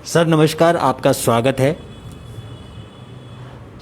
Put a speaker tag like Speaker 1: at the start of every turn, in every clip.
Speaker 1: Sir नमस्कार, आपका स्वागत है।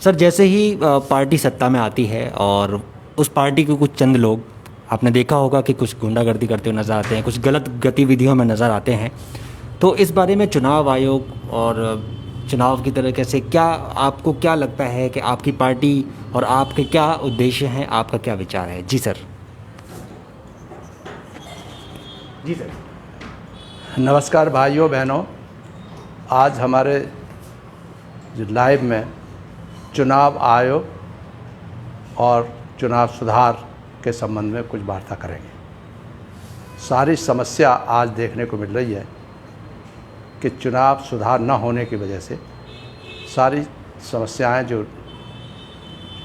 Speaker 1: सर जैसे ही पार्टी सत्ता में आती है और उस पार्टी के कुछ चंद लोग, आपने देखा होगा कि कुछ गुंडागर्दी करते हुए नज़र आते हैं, कुछ गलत गतिविधियों में नज़र आते हैं। तो इस बारे में चुनाव आयोग और चुनाव की तरीके से क्या आपको क्या लगता है कि आपकी पार्टी और आपके क्या उद्देश्य हैं, आपका क्या विचार है? जी सर। जी सर।
Speaker 2: नमस्कार भाइयों बहनों, आज हमारे जो लाइव में चुनाव आयोग और चुनाव सुधार के संबंध में कुछ वार्ता करेंगे। सारी समस्या आज देखने को मिल रही है कि चुनाव सुधार न होने की वजह से सारी समस्याएं जो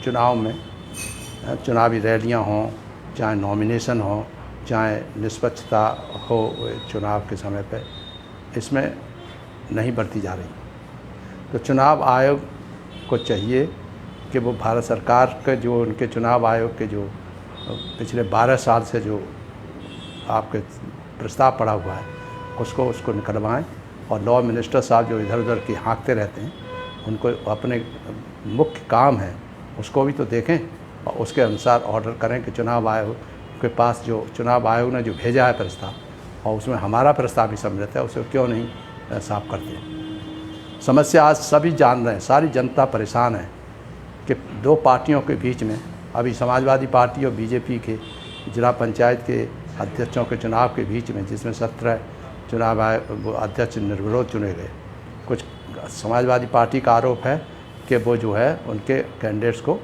Speaker 2: चुनाव में चुनावी रैलियां हों, चाहे नॉमिनेशन हो, चाहे निष्पक्षता हो चुनाव के समय पे, इसमें नहीं बरती जा रही। तो चुनाव आयोग को चाहिए कि वो भारत सरकार के जो उनके चुनाव आयोग के जो पिछले 12 साल से जो आपके प्रस्ताव पड़ा हुआ है उसको निकलवाएं, और लॉ मिनिस्टर साहब जो इधर उधर की हाँकते रहते हैं उनको अपने मुख्य काम है उसको भी तो देखें और उसके अनुसार ऑर्डर करें कि चुनाव आयोग के पास जो चुनाव आयोग ने जो भेजा है प्रस्ताव और उसमें हमारा प्रस्ताव भी सम्मिलित है, उसे क्यों नहीं साफ करते हैं। समस्या आज सभी जान रहे हैं, सारी जनता परेशान है कि दो पार्टियों के बीच में अभी समाजवादी पार्टी और बीजेपी के जिला पंचायत के अध्यक्षों के चुनाव के बीच में, जिसमें 17 चुनाव अध्यक्ष निर्विरोध चुने गए, कुछ समाजवादी पार्टी का आरोप है कि वो जो है उनके कैंडिडेट्स को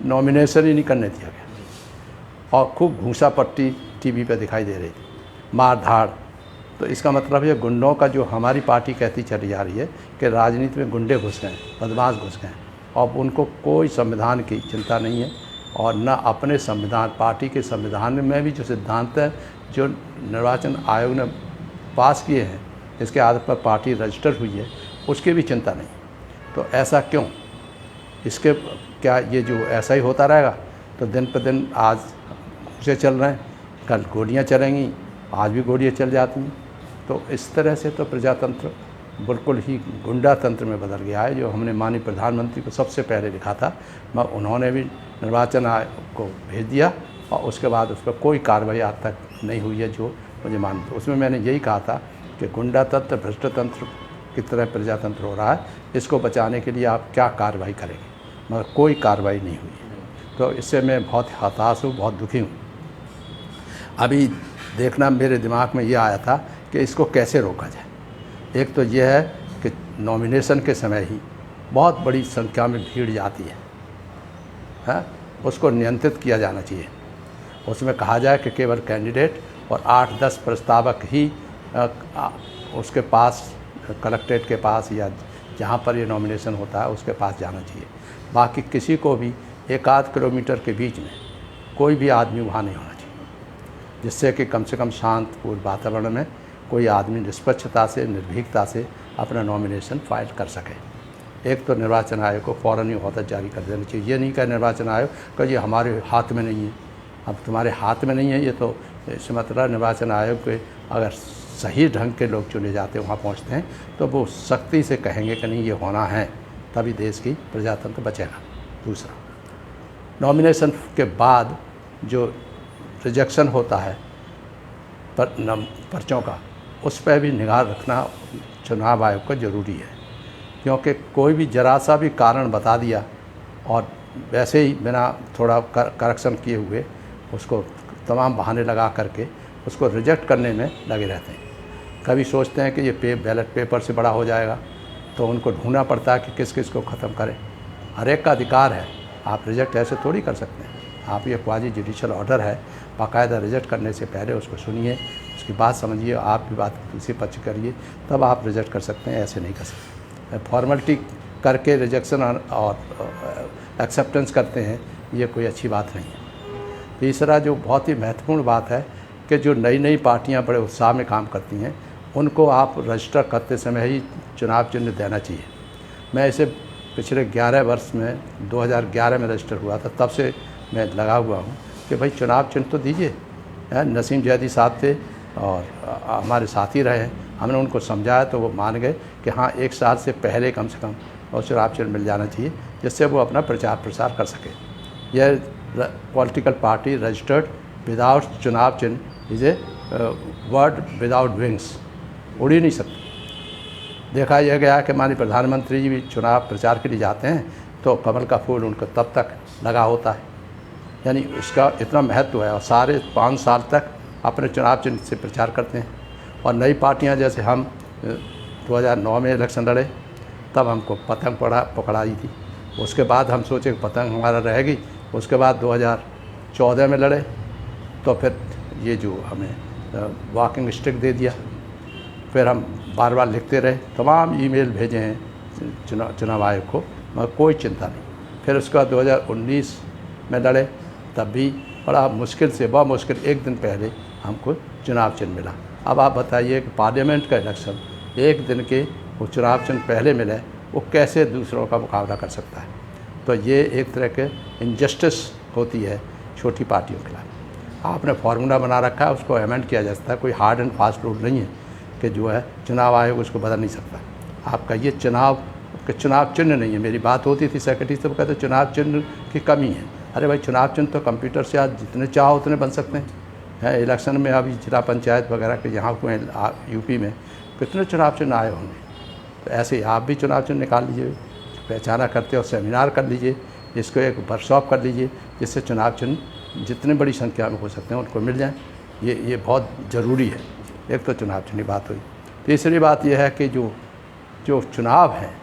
Speaker 2: नॉमिनेशन ही नहीं करने दिया गया और खूब घूसा पट्टी टीवी पे दिखाई दे रही थी, मार धाड़। तो इसका मतलब ये गुंडों का जो हमारी पार्टी कहती चली जा रही है कि राजनीति में गुंडे घुस गए, बदमाश घुस गए, और उनको कोई संविधान की चिंता नहीं है और न अपने संविधान, पार्टी के संविधान में भी जो सिद्धांत है जो निर्वाचन आयोग ने पास किए हैं, इसके आधार पर पार्टी रजिस्टर हुई है, उसकी भी चिंता नहीं। तो ऐसा क्यों? इसके क्या ये जो ऐसा ही होता रहेगा? तो दिन पर दिन आज से चल रहे हैं, कल गोलियां चलेंगी, आज भी गोलियां चल जाती हैं। तो इस तरह से तो प्रजातंत्र बिल्कुल ही गुंडा तंत्र में बदल गया है, जो हमने माननीय प्रधानमंत्री को सबसे पहले लिखा था, मगर उन्होंने भी निर्वाचन आयोग को भेज दिया और उसके बाद उस पर कोई कार्रवाई आज तक नहीं हुई है जो मुझे मानते। उसमें मैंने यही कहा था कि गुंडा तंत्र, भ्रष्ट तंत्र की तरह प्रजातंत्र हो रहा है, इसको बचाने के लिए आप क्या कार्रवाई करेंगे, मगर कोई कार्रवाई नहीं हुई। तो इससे मैं बहुत हताश हूँ, बहुत दुखी हूँ। अभी देखना मेरे दिमाग में ये आया था कि इसको कैसे रोका जाए। एक तो ये है कि नॉमिनेशन के समय ही बहुत बड़ी संख्या में भीड़ जाती है, उसको नियंत्रित किया जाना चाहिए। उसमें कहा जाए कि केवल कैंडिडेट और 8-10 प्रस्तावक ही उसके पास, कलेक्ट्रेट के पास या जहाँ पर ये नॉमिनेशन होता है उसके पास जाना चाहिए। बाकी किसी को भी 1-8 किलोमीटर के बीच में कोई भी आदमी वहाँ नहीं होना चाहिए, जिससे कि कम से कम शांतपूर्ण वातावरण में कोई आदमी निष्पक्षता से, निर्भीकता से अपना नॉमिनेशन फाइल कर सके। एक तो निर्वाचन आयोग को फ़ौरन ही ऑर्डर जारी कर देना चाहिए। ये नहीं कहे निर्वाचन आयोग कि ये हमारे हाथ में नहीं है। अब तुम्हारे हाथ में नहीं है ये तो इससे मतलब निर्वाचन आयोग के अगर सही ढंग के लोग चुने जाते वहाँ पहुँचते हैं तो वो सख्ती से कहेंगे कि नहीं ये होना है, तभी देश की प्रजातंत्र बचेगा। दूसरा, नॉमिनेशन के बाद जो रिजेक्शन होता है पर्चों का, उस पर भी निगाह रखना चुनाव आयोग का ज़रूरी है, क्योंकि कोई भी जरा सा भी कारण बता दिया और वैसे ही बिना थोड़ा करेक्शन किए हुए उसको तमाम बहाने लगा करके उसको रिजेक्ट करने में लगे रहते हैं। कभी सोचते हैं कि ये बैलेट पेपर से बड़ा हो जाएगा, तो उनको ढूंढना पड़ता है कि किस किस को ख़त्म करें। हर एक का अधिकार है, आप रिजेक्ट ऐसे थोड़ी कर सकते हैं। आप ये क्वाजी जुडिशल ऑर्डर है, बाकायदा रिजेक्ट करने से पहले उसको सुनिए, उसकी बात समझिए, आप भी बात दूसरे पक्ष करिए, तब आप रिजेक्ट कर सकते हैं, ऐसे नहीं कर सकते। फॉर्मेलिटी करके रिजेक्शन और एक्सेप्टेंस करते हैं, ये कोई अच्छी बात नहीं है। तीसरा जो बहुत ही महत्वपूर्ण बात है कि जो नई नई पार्टियां बड़े उत्साह में काम करती हैं, उनको आप रजिस्टर करते समय ही चुनाव चिन्ह देना चाहिए। मैं इसे पिछले 11 वर्ष में 2011 में रजिस्टर हुआ था, तब से मैं लगा हुआ हूँ कि भाई चुनाव चिन्ह तो दीजिए। नसीम जैदी साहब थे और हमारे साथी रहे हैं, हमने उनको समझाया तो वो मान गए कि हाँ 1 साल से पहले कम से कम और चुनाव चिन्ह मिल जाना चाहिए, जिससे वो अपना प्रचार प्रसार कर सके। यह पॉलिटिकल पार्टी रजिस्टर्ड विदाउट चुनाव चिन्ह is a word without wings, उड़ ही नहीं सकती। देखा यह गया कि माननीय प्रधानमंत्री जी भी चुनाव प्रचार के लिए जाते हैं तो कमल का फूल उनको तब तक लगा होता है, यानी उसका इतना महत्व है। और सारे 5 साल तक अपने चुनाव चिन्ह से प्रचार करते हैं। और नई पार्टियां जैसे हम 2009 में इलेक्शन लड़े, तब हमको पतंग पकड़ाई थी। उसके बाद हम सोचे कि पतंग हमारा रहेगी। उसके बाद 2014 में लड़े तो फिर ये जो हमें वॉकिंग स्टिक दे दिया। फिर हम बार बार लिखते रहे, तमाम ईमेल भेजे हैं चुनाव आयोग को, मगर कोई चिंता नहीं। फिर उसके बाद 2019 में लड़े, तब भी बड़ा मुश्किल से बहुत मुश्किल 1 दिन पहले हमको चुनाव चिन्ह मिला। अब आप बताइए कि पार्लियामेंट का इलेक्शन 1 दिन के वो चुनाव चिन्ह पहले मिले, वो कैसे दूसरों का मुकाबला कर सकता है। तो ये एक तरह के इनजस्टिस होती है छोटी पार्टियों के खिलाफ। आपने फार्मूला बना रखा है, उसको अमेंड किया जा सकता है। कोई हार्ड एंड फास्ट रूल नहीं है कि जो है चुनाव आयोग उसको बदल नहीं सकता। आपका ये चुनाव चिन्ह नहीं है। मेरी बात होती थी सेक्रेटरी से, वो कहते चुनाव चिन्ह की कमी है। अरे भाई, चुनाव चिन्ह तो कंप्यूटर से आज जितने चाहो उतने बन सकते हैं। इलेक्शन में अभी जिला पंचायत वगैरह के यहाँ हुए यूपी में कितने चुनाव चिन्ह आए होंगे। तो ऐसे ही आप भी चुनाव चिन्ह निकाल लीजिए, पहचाना करते हो, सेमिनार कर लीजिए, इसको एक वर्कशॉप कर लीजिए, जिससे चुनाव चिन्ह जितने बड़ी संख्या में हो सकते हैं उनको मिल जाए। ये बहुत ज़रूरी है। एक तो चुनाव चिन्ह की बात हुई। तीसरी बात यह है कि जो चुनाव हैं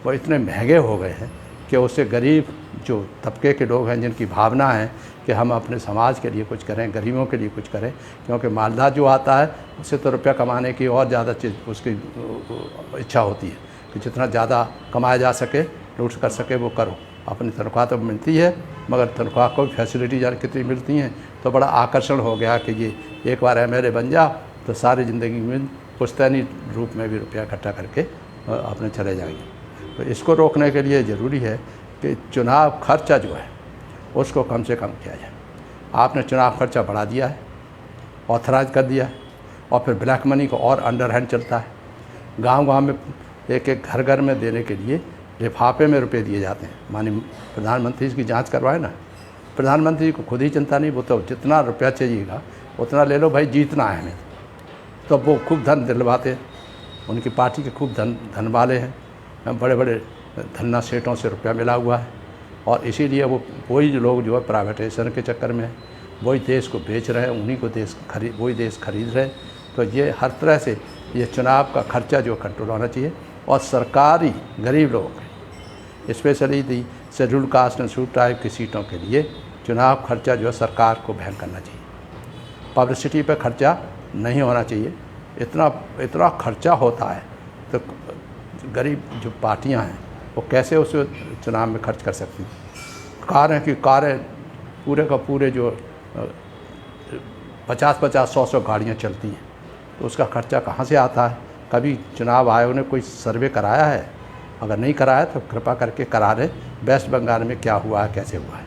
Speaker 2: वो इतने महंगे हो गए हैं कि उससे गरीब जो तबके के लोग हैं, जिनकी भावना है कि हम अपने समाज के लिए कुछ करें, गरीबों के लिए कुछ करें, क्योंकि मालदार जो आता है उससे तो रुपया कमाने की और ज़्यादा चीज़ उसकी इच्छा होती है कि जितना ज़्यादा कमाया जा सके, लूट कर सके, वो करो। अपनी तनख्वाह तो मिलती है, मगर तनख्वाह को फैसिलिटी जाने कितनी मिलती हैं। तो बड़ा आकर्षण हो गया कि ये एक बार MLA बन जा तो सारी ज़िंदगी में पुश्तैनी रूप में भी रुपया इकट्ठा करके अपने चले जाएंगे। तो इसको रोकने के लिए ज़रूरी है कि चुनाव खर्चा जो है उसको कम से कम किया जाए। आपने चुनाव खर्चा बढ़ा दिया है, ऑथराइज कर दिया है, और फिर ब्लैक मनी को और अंडर हैंड चलता है। गांव-गांव में एक घर घर में देने के लिए लिफाफे में रुपए दिए जाते हैं। माननीय प्रधानमंत्री की जांच करवाए ना, प्रधानमंत्री को खुद ही चिंता नहीं, वो तो जितना रुपया चाहिएगा उतना ले लो भाई, जीतना है हमें। तो वो खूब धन दिलवाते हैं, उनकी पार्टी के खूब धन वाले हैं, बड़े बड़े धन्ना सेठों से रुपया मिला हुआ है। और इसीलिए वही लोग जो है प्राइवेटाइजेशन के चक्कर में वही देश को बेच रहे हैं, उन्हीं को वही देश खरीद रहे हैं। तो ये हर तरह से ये चुनाव का खर्चा जो कंट्रोल होना चाहिए। और सरकारी गरीब लोगों के, specially the schedule caste and schedule tribe की सीटों के लिए चुनाव खर्चा जो है सरकार को वहन करना चाहिए। पब्लिसिटी पे खर्चा नहीं होना चाहिए। इतना खर्चा होता है तो गरीब जो पार्टियां हैं वो कैसे उस चुनाव में खर्च कर सकती हैं। कारें पूरे का पूरे जो 50-50, 100-100 गाड़ियाँ चलती हैं, तो उसका खर्चा कहाँ से आता है। कभी चुनाव आयोग ने कोई सर्वे कराया है? अगर नहीं कराया तो कृपा करके करा रहे। वेस्ट बंगाल में क्या हुआ है, कैसे हुआ है,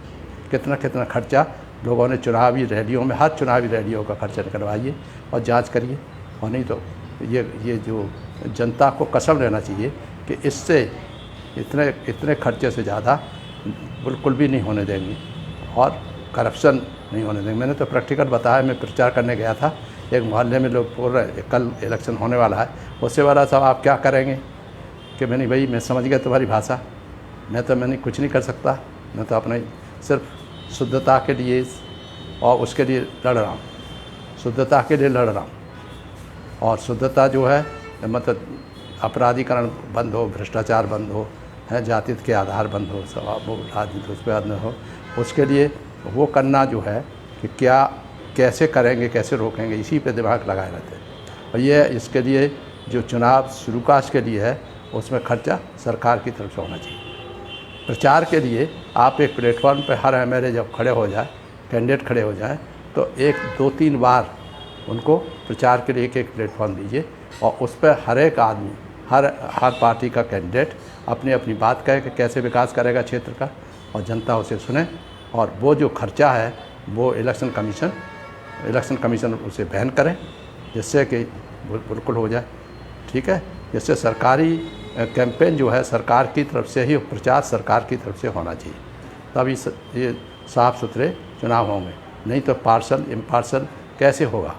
Speaker 2: कितना खर्चा लोगों ने चुनावी रैलियों में, हर चुनावी रैलियों का खर्चा निकलवाइए और जांच करिए। और नहीं तो ये जो जनता को कसम लेना चाहिए कि इससे इतने खर्चे से ज़्यादा बिल्कुल भी नहीं होने देंगे और करप्शन नहीं होने देंगे। मैंने तो प्रैक्टिकल बताया। मैं प्रचार करने गया था, एक मोहल्ले में लोग बोल रहे कल इलेक्शन होने वाला है, उससे वाला साहब आप क्या करेंगे कि मैंने भाई मैं समझ गया तुम्हारी भाषा, मैंने कुछ नहीं कर सकता, मैं तो अपने सिर्फ शुद्धता के लिए और उसके लिए लड़ रहा हूँ, शुद्धता के लिए लड़ रहा हूँ। और शुद्धता जो है मतलब अपराधीकरण बंद हो, भ्रष्टाचार बंद हो, है जातित्व के आधार बंद हो, सब वो राजनीति उस पर बंद हो, उसके लिए वो करना जो है कि क्या कैसे करेंगे, कैसे रोकेंगे, इसी पे दिमाग लगाए रहते हैं। और ये इसके लिए जो चुनाव शुरुआत के लिए है उसमें खर्चा सरकार की तरफ से होना चाहिए। प्रचार के लिए आप एक प्लेटफॉर्म पर हर MLA जब खड़े हो जाए, कैंडिडेट खड़े हो जाए, तो 1-2-3 बार उनको प्रचार के लिए एक प्लेटफॉर्म दीजिए और उस पर हर एक आदमी, हर पार्टी का कैंडिडेट अपनी अपनी बात कहे कि कैसे विकास करेगा क्षेत्र का, और जनता उसे सुने। और वो जो खर्चा है वो इलेक्शन कमीशन उसे बैन करे, जिससे कि बिल्कुल हो जाए। ठीक है। जिससे सरकारी कैंपेन जो है सरकार की तरफ से ही, प्रचार सरकार की तरफ से होना चाहिए, तभी ये साफ़ सुथरे चुनाव होंगे। नहीं तो पार्शल इम्पार्शल कैसे होगा,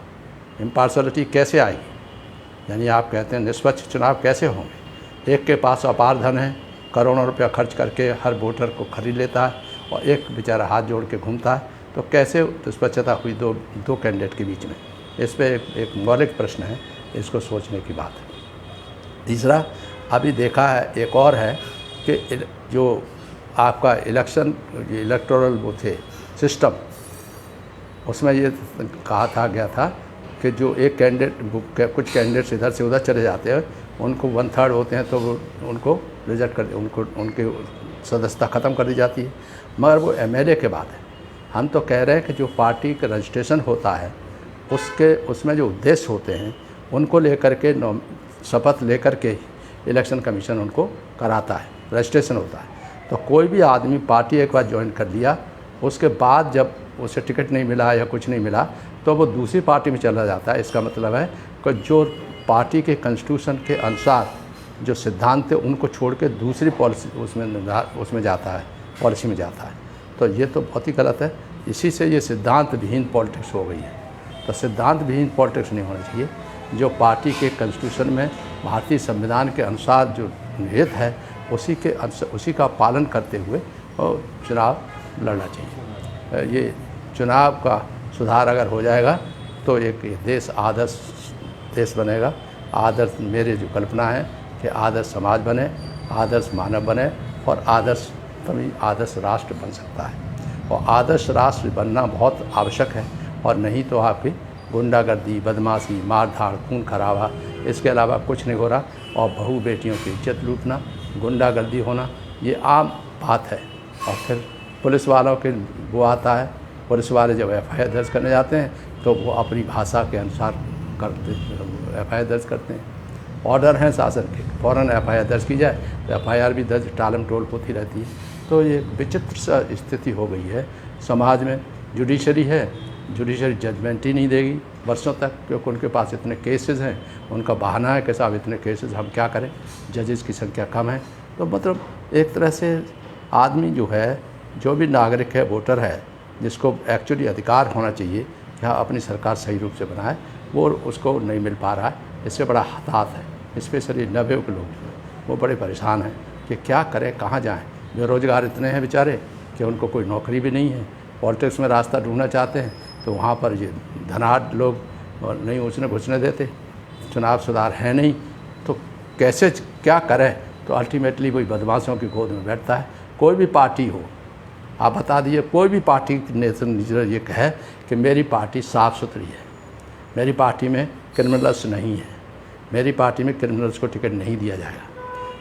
Speaker 2: इम्पार्शलिटी कैसे आएगी, यानी आप कहते हैं निष्पक्ष चुनाव कैसे होंगे। एक के पास अपार धन है, करोड़ों रुपया खर्च करके हर वोटर को खरीद लेता है, और एक बेचारा हाथ जोड़ के घूमता है, तो कैसे निष्पक्षता हुई दो कैंडिडेट के बीच में। इस पर एक मौलिक प्रश्न है, इसको सोचने की बात है। तीसरा, अभी देखा है एक और है कि जो आपका इलेक्टोरल वो थे सिस्टम, उसमें ये कहा गया था कि जो एक कैंडिडेट, कुछ कैंडिडेट्स इधर से उधर चले जाते हैं, उनको 1/3 होते हैं तो वो उनको रिजेक्ट कर, उनकी सदस्यता ख़त्म कर दी जाती है। मगर वो एमएलए के बाद है। हम तो कह रहे हैं कि जो पार्टी का रजिस्ट्रेशन होता है उसमें जो उद्देश्य होते हैं उनको लेकर के शपथ लेकर के इलेक्शन कमीशन उनको कराता है, रजिस्ट्रेशन होता है। तो कोई भी आदमी पार्टी एक बार ज्वाइन कर लिया, उसके बाद जब उसे टिकट नहीं मिला या कुछ नहीं मिला तो वो दूसरी पार्टी में चला जाता है। इसका मतलब है कि जो पार्टी के कॉन्स्टिट्यूशन के अनुसार जो सिद्धांत थे उनको छोड़ के दूसरी पॉलिसी उसमें जाता है, पॉलिसी में जाता है। तो ये तो बहुत ही गलत है। इसी से ये सिद्धांत विहीन पॉलिटिक्स हो गई है। तो सिद्धांत विहीन पॉलिटिक्स नहीं होना चाहिए। जो पार्टी के कॉन्स्टिट्यूशन में भारतीय संविधान के अनुसार जो निहित है उसी का पालन करते हुए चुनाव लड़ना चाहिए। ये चुनाव का सुधार अगर हो जाएगा तो एक देश आदर्श देश बनेगा। आदर्श, मेरी जो कल्पना है कि आदर्श समाज बने, आदर्श मानव बने, और तभी आदर्श राष्ट्र बन सकता है। और आदर्श राष्ट्र बनना बहुत आवश्यक है, और नहीं तो आपकी गुंडागर्दी, बदमाशी, मारधाड़, खून खराबा, इसके अलावा कुछ नहीं हो रहा। और बहू बेटियों की इज्जत लूटना, गुंडागर्दी होना, ये आम बात है। और फिर पुलिस वालों के वो आता है, पुलिस वाले जब एफआईआर दर्ज करने जाते हैं तो वो अपनी भाषा के अनुसार एफआईआर दर्ज करते हैं। ऑर्डर हैं शासन के, फ़ौरन एफआईआर दर्ज की जाए तो एफआईआर भी दर्ज टालम टोल होती रहती है। तो ये विचित्र सा स्थिति हो गई है समाज में। जुडिशरी है, जुडिशरी जजमेंट ही नहीं देगी वर्षों तक, क्योंकि उनके पास इतने केसेस हैं। उनका बहाना है कि साहब इतने केसेस हम क्या करें, जजेस की संख्या कम है। तो मतलब एक तरह से आदमी जो है, जो भी नागरिक है, वोटर है, जिसको एक्चुअली अधिकार होना चाहिए कि हाँ अपनी सरकार सही रूप से बनाए, वो उसको नहीं मिल पा रहा है। इससे बड़ा हताहत है। स्पेशली नवयुवक लोग जो हैं वो बड़े परेशान हैं कि क्या करें, कहाँ जाएं। बेरोज़गार इतने हैं बेचारे कि उनको कोई नौकरी भी नहीं है। पॉलिटिक्स में रास्ता ढूंढना चाहते हैं तो वहाँ पर ये धनाढ़ लोग नहीं उसने घुसने देते। चुनाव सुधार है नहीं तो कैसे क्या करें, तो अल्टीमेटली वही बदमाशों की गोद में बैठता है। कोई भी पार्टी हो, आप बता दीजिए, कोई भी पार्टी नेता ये कहे कि मेरी पार्टी साफ़ सुथरी है, मेरी पार्टी में क्रिमिनल्स नहीं है, मेरी पार्टी में क्रिमिनल्स को टिकट नहीं दिया जाएगा,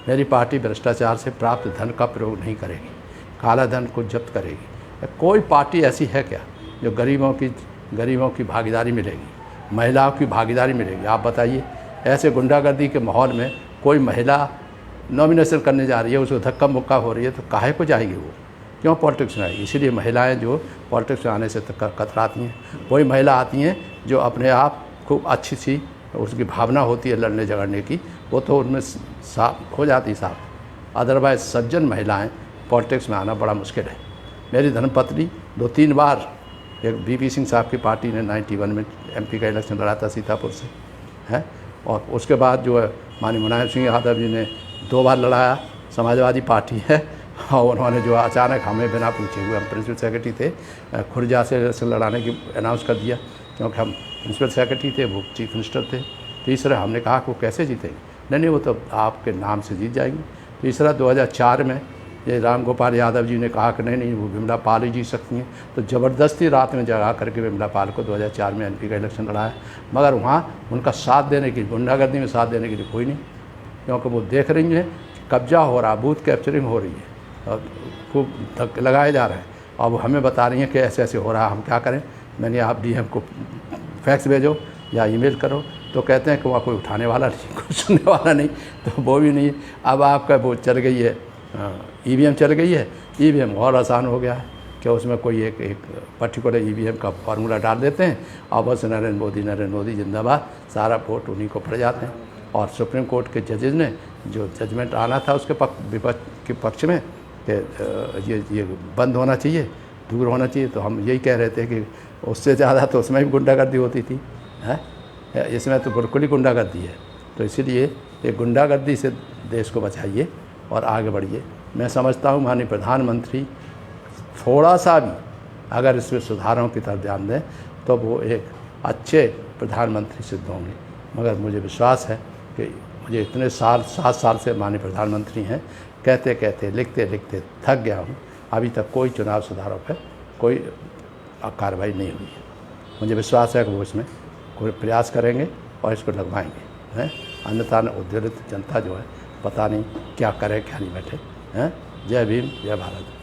Speaker 2: मेरी पार्टी भ्रष्टाचार से प्राप्त धन का प्रयोग नहीं करेगी, काला धन को जब्त करेगी। कोई पार्टी ऐसी है क्या जो गरीबों की भागीदारी मिलेगी, महिलाओं की भागीदारी मिलेगी? आप बताइए। ऐसे गुंडागर्दी के माहौल में कोई महिला नॉमिनेशन करने जा रही है, उसको धक्का मुक्का हो रही है, तो काहे को जाएगी वो, क्यों पॉलिटिक्स में आएगी? इसीलिए महिलाएं जो पॉलिटिक्स में आने से कतराती हैं। वही महिला आती हैं जो अपने आप खूब अच्छी सी उसकी भावना होती है लड़ने झगड़ने की, वो तो उनमें साफ हो जाती साफ। अदरवाइज़ सज्जन महिलाएं पॉलिटिक्स में आना बड़ा मुश्किल है। मेरी धर्मपत्नी 2-3 बार, एक बीपी सिंह साहब की पार्टी ने 91 में एमपी का इलेक्शन लड़ा था सीतापुर से, है, और उसके बाद जो है माननीय मुलायम सिंह यादव जी ने 2 बार लड़ाया। समाजवादी पार्टी है, और उन्होंने जो अचानक हमें बिना पूछे हुए, हम प्रिंसिपल सेक्रेटरी थे, खुर्जा से इलेक्शन लड़ाने की अनाउंस कर दिया, क्योंकि हम प्रिंसिपल सेक्रेटरी थे, वो चीफ मिनिस्टर थे। तीसरा हमने कहा कि वो कैसे जीतेंगे, नहीं वो तो आपके नाम से जीत जाएंगे। तीसरा 2004 में ये राम गोपाल यादव जी ने कहा कि नहीं वो विमला पाल ही जीत सकती हैं, तो ज़बरदस्ती रात में जगा करके विमला पाल को 2004 में एमपी का इलेक्शन लड़ाया। मगर वहाँ उनका साथ देने की, गुंडागर्दी में साथ देने के लिए कोई नहीं, क्योंकि वो देख रही हैं कब्जा हो रहा, बूथ कैप्चरिंग हो रही है और खूब धक्के लगाए जा रहे हैं। अब हमें बता रही हैं कि ऐसे ऐसे हो रहा है, हम क्या करें? मैंने आप डीएम को फैक्स भेजो या ईमेल करो, तो कहते हैं कि वहाँ कोई उठाने वाला नहीं, कोई सुनने वाला नहीं, तो वो भी नहीं है। अब आपका वो चल गई है, ईवीएम चल गई है। ईवीएम और आसान हो गया है कि उसमें कोई एक पर्टिकुलर ईवीएम का फार्मूला डाल देते हैं और बस नरेंद्र मोदी जिंदाबाद, सारा वोट उन्हीं को पड़ जाते हैं। और सुप्रीम कोर्ट के जजेस ने जो जजमेंट आना था उसके विपक्ष के पक्ष में कि ये बंद होना चाहिए, दूर होना चाहिए, तो हम यही कह रहे थे कि उससे ज़्यादा तो उसमें भी गुंडागर्दी होती थी, है इसमें तो बिल्कुल ही गुंडागर्दी है। तो इसीलिए ये गुंडागर्दी से देश को बचाइए और आगे बढ़िए। मैं समझता हूँ माननीय प्रधानमंत्री थोड़ा सा भी अगर इसमें सुधारों की तरफ ध्यान दें तो वो एक अच्छे प्रधानमंत्री सिद्ध होंगे। मगर मुझे विश्वास है कि मुझे इतने साल 7 साल से माननीय प्रधानमंत्री हैं, कहते कहते लिखते लिखते थक गया हूँ, अभी तक कोई चुनाव सुधारों पर कोई कार्रवाई नहीं हुई है। मुझे विश्वास है कि वो इसमें कोई प्रयास करेंगे और इसको लगवाएंगे, हैं। अन्यथा उद्योलित जनता जो है पता नहीं क्या करे क्या नहीं बैठे, हैं। जय भीम, जय भारत।